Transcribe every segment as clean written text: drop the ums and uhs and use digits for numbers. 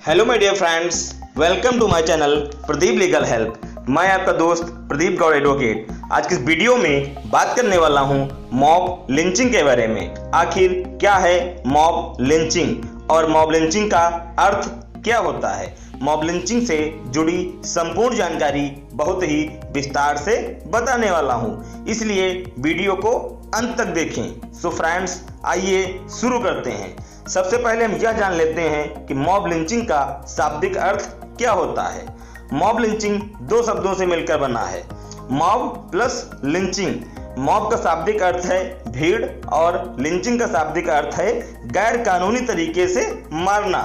Hello my dear friends, welcome to my channel Pradeep legal help. मैं आपका दोस्त Pradeep Gaur advocate. आज की इस वीडियो में बात करने वाला हूं मॉब लिंचिंग के बारे में। आखिर क्या है मॉब लिंचिंग और मॉब लिंचिंग का अर्थ क्या होता है। मॉब लिंचिंग से जुड़ी संपूर्ण जानकारी बहुत ही विस्तार से बताने वाला हूं, इसलिए वीडियो को अंत तक देखें। सो फ्रेंड्स, आइए शुरू करते हैं। सबसे पहले हम यह जान लेते हैं कि मॉब लिंचिंग का शाब्दिक अर्थ क्या होता है। मॉब लिंचिंग दो शब्दों से मिलकर बना है, मॉब प्लस लिंचिंग। मॉब का शाब्दिक अर्थ है भीड़ और लिंचिंग का शाब्दिक अर्थ है गैर कानूनी तरीके से मारना।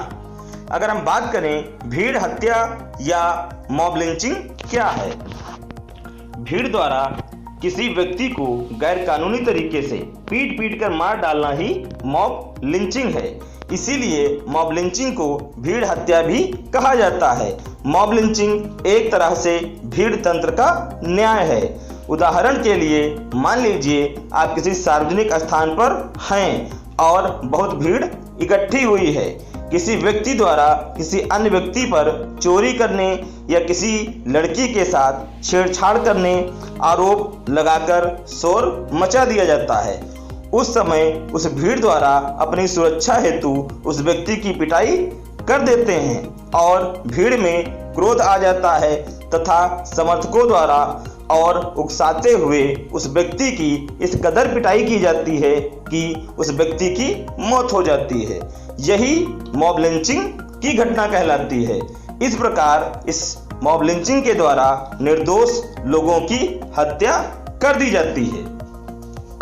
अगर हम बात करें भीड़ हत्या या मॉब लिंचिंग क्या है, भीड़ द्वारा किसी व्यक्ति को गैर कानूनी तरीके से पीट कर मार डालना ही मॉब लिंचिंग है। इसीलिए मॉब लिंचिंग को भीड़ हत्या भी कहा जाता है। मॉब लिंचिंग एक तरह से भीड़ तंत्र का न्याय है। उदाहरण के लिए मान लीजिए आप किसी सार्वजनिक स्थान पर हैं और बहुत भीड़ इकट्ठी हुई है। किसी व्यक्ति द्वारा किसी अन्य व्यक्ति पर चोरी करने या किसी लड़की के साथ छेड़छाड़ करने आरोप लगाकर शोर मचा दिया जाता है। उस समय उस भीड़ द्वारा अपनी सुरक्षा हेतु उस व्यक्ति की पिटाई कर देते हैं और भीड़ में क्रोध आ जाता है तथा समर्थकों द्वारा और उकसाते हुए उस व्यक्ति की इस कदर पिटाई की जाती है कि उस व्यक्ति की मौत हो जाती है। यही मॉब लिंचिंग की घटना कहलाती है। इस प्रकार इस मॉब लिंचिंग के द्वारा निर्दोष लोगों की हत्या कर दी जाती है।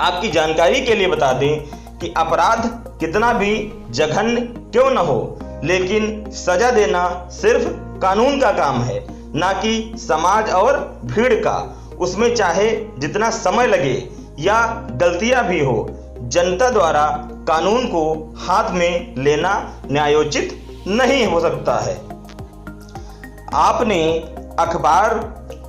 आपकी जानकारी के लिए बता दें कि अपराध कितना भी जघन्य क्यों न हो, लेकिन सजा देना सिर्फ कानून का काम है, ना कि समाज और भीड़ का। उसमें चाहे जितना समय लगे या गलतियां भी हो, जनता द्वारा कानून को हाथ में लेना न्यायोचित नहीं हो सकता है। आपने अखबार,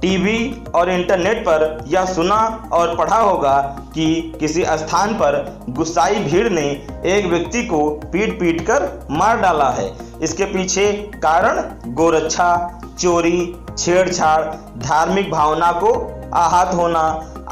टीवी और इंटरनेट पर यह सुना और पढ़ा होगा कि किसी स्थान पर गुस्साई भीड़ ने एक व्यक्ति को पीट कर मार डाला है। इसके पीछे कारण गोरक्षा, चोरी, छेड़छाड़, धार्मिक भावना को आहत होना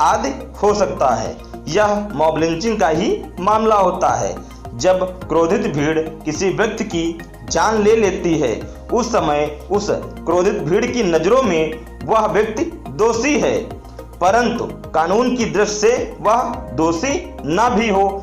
आदि हो सकता है। यह मॉब लिंचिंग का ही मामला होता है। जब क्रोधित भीड़ किसी व्यक्ति की जान ले लेती है, उस समय उस क्रोधित भीड़ की नजरों में वह व्यक्ति दोषी है, परंतु कानून की दृष्टि से वह दोषी न भी हो।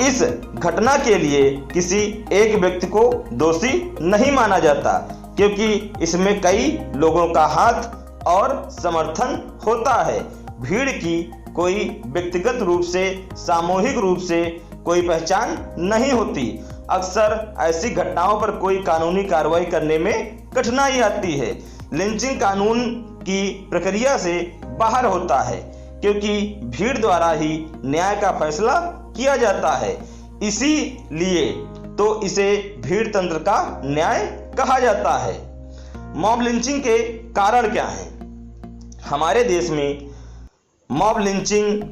इस घटना के लिए किसी एक व्यक्ति को दोषी नहीं माना जाता, क्योंकि इसमें कई लोगों का हाथ और समर्थन होता है। भीड़ की कोई व्यक्तिगत रूप से, सामूहिक रूप से कोई पहचान नहीं होती। अक्सर ऐसी घटनाओं पर कोई कानूनी कार्रवाई करने में कठिनाई आती है। लिंचिंग कानून की प्रक्रिया से बाहर होता है, क्योंकि भीड़ द्वारा ही न्याय का फैसला किया जाता है। इसीलिए तो इसे भीड़ तंत्र का न्याय कहा जाता है। मॉब लिंचिंग के कारण क्या हैं? हमारे देश में मॉब लिंचिंग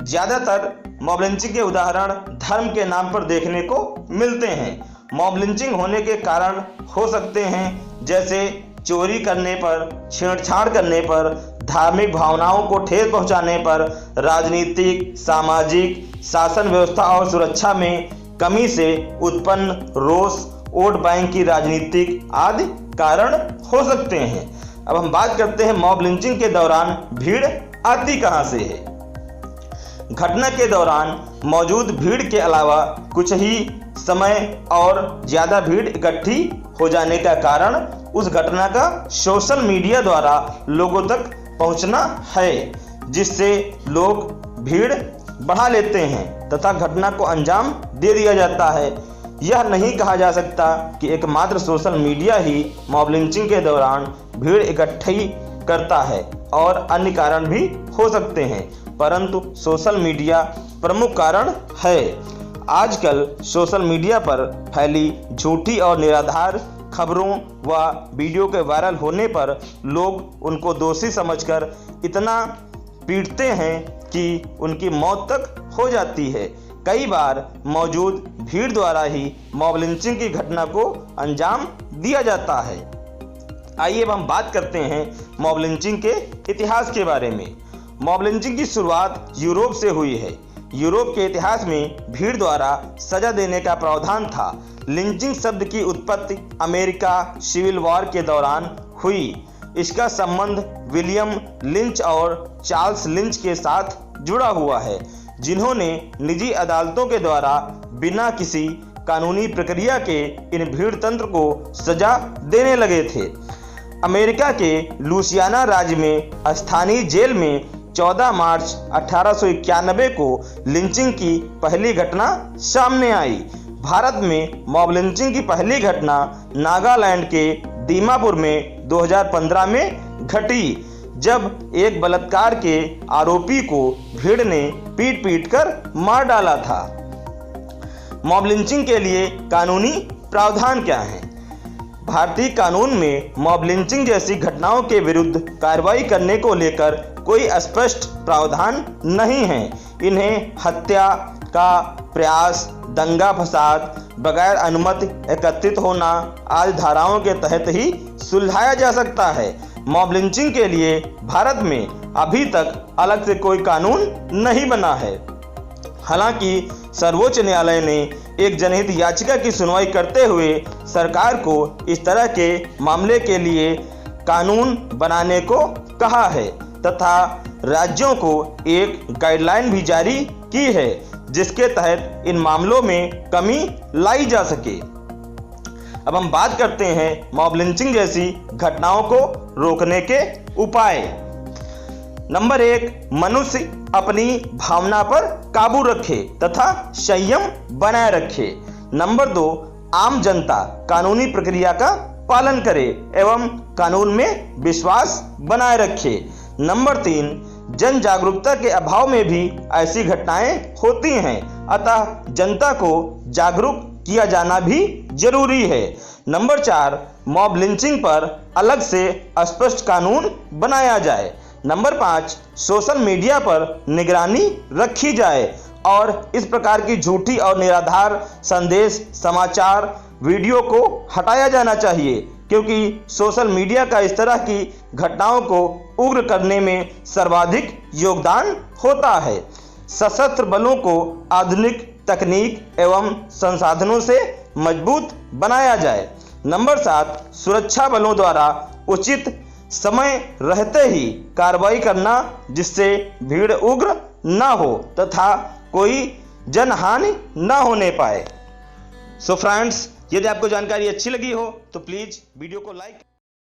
ज़्यादातर मॉब लिंचिंग के उदाहरण धर्म के नाम पर देखने को मिलते हैं। मॉब लिंचिंग होने के कारण हो सकते हैं जैसे चोरी करने पर, छेड़छाड़ करने पर, धार्मिक भावनाओं को ठेस पहुंचाने पर, राजनीतिक, सामाजिक, शासन व्यवस्था और सुरक्षा में कमी से उत्पन्न रोष, वोट बैंक की राजनीतिक आदि कारण हो सकते हैं। अब हम बात करते हैं मॉब लिंचिंग के दौरान भीड़ आती कहां से है। घटना के दौरान मौजूद भीड़ के अलावा कुछ ही समय और ज़्यादा भीड़ इकट्ठी हो जाने का कारण उस घटना का सोशल मीडिया द्वारा लोगों तक पहुंचना है, जिससे लोग भीड़ बढ़ा लेते हैं तथा घटना को अंजाम दे दिया जाता है। यह नहीं कहा जा सकता कि एकमात्र सोशल मीडिया ही मॉब लिंचिंग के दौरान भीड़ इकट्ठी करता है, और अन्य कारण भी हो सकते हैं, परंतु सोशल मीडिया प्रमुख कारण है। आजकल सोशल मीडिया पर फैली झूठी और निराधार खबरों व वीडियो के वायरल होने पर लोग उनको दोषी समझकर इतना पीटते हैं कि उनकी मौत तक हो जाती है। कई बार मौजूद भीड़ द्वारा ही मॉब लिंचिंग की घटना को अंजाम दिया जाता है। आइए अब हम बात करते हैं मॉब लिंचिंग के इतिहास के बारे में। मॉब लिंचिंग की शुरुआत यूरोप से हुई है। यूरोप के इतिहास में भीड़ द्वारा सजा देने का प्रावधान था। लिंचिंग शब्द की उत्पत्ति अमेरिका सिविल वॉर के दौरान हुई। इसका संबंध विलियम लिंच और चार्ल्स लिंच के साथ जुड़ा हुआ है, जिन्होंने निजी अदालतों के द्वारा बिना किसी कानूनी प्रक्रिया के इन भीड़ तंत्र को सजा देने लगे थे। अमेरिका के लुइसियाना राज्य में स्थानीय जेल में 14 मार्च 1891 को लिंचिंग की पहली घटना सामने आई। भारत में मॉब लिंचिंग की पहली घटना नागालैंड के दीमापुर में 2015 में घटी, जब एक बलात्कार के आरोपी को भीड़ ने पीट पीट कर मार डाला था। मॉब लिंचिंग के लिए कानूनी प्रावधान क्या हैं? भारतीय कानून में मॉब लिंचिंग जैसी घटनाओं के विरुद्ध कार्रवाई करने को लेकर कोई स्पष्ट प्रावधान नहीं है। इन्हें हत्या का प्रयास, दंगा फसाद, बगैर अनुमति एकत्रित होना आदि धाराओं के तहत ही सुलझाया जा सकता है। मॉब लिंचिंग के लिए भारत में अभी तक अलग से कोई कानून नहीं बना है। हालांकि सर्वोच्च न्यायालय ने एक जनहित याचिका की सुनवाई करते हुए सरकार को इस तरह के मामले के लिए कानून बनाने को कहा है तथा राज्यों को एक गाइडलाइन भी जारी की है, जिसके तहत इन मामलों में कमी लाई जा सके। अब हम बात करते हैं मॉब लिंचिंग जैसी घटनाओं को रोकने के उपाय। नंबर 1, मनुष्य अपनी भावना पर काबू रखे तथा संयम बनाए रखे। नंबर 2, आम जनता कानूनी प्रक्रिया का पालन करे एवं कानून में विश्वास बनाए रखे। नंबर 3, जन जागरूकता के अभाव में भी ऐसी घटनाएं होती हैं, अतः जनता को जागरूक किया जाना भी जरूरी है। नंबर 4, मॉब लिंचिंग पर अलग से स्पष्ट कानून बनाया जाए। नंबर 5, सोशल मीडिया पर निगरानी रखी जाए और इस प्रकार की झूठी और निराधार संदेश, समाचार, वीडियो को हटाया जाना चाहिए, क्योंकि सोशल मीडिया का इस तरह की घटनाओं को उग्र करने में सर्वाधिक योगदान होता है। सशस्त्र बलों को आधुनिक तकनीक एवं संसाधनों से मजबूत बनाया जाए। नंबर 7, सुरक्षा बलों द्वारा उचित समय रहते ही कार्रवाई करना, जिससे भीड़ उग्र न हो तथा कोई जनहानि न होने पाए। सो फ्रेंड्स, यदि आपको जानकारी अच्छी लगी हो तो प्लीज़ वीडियो को लाइक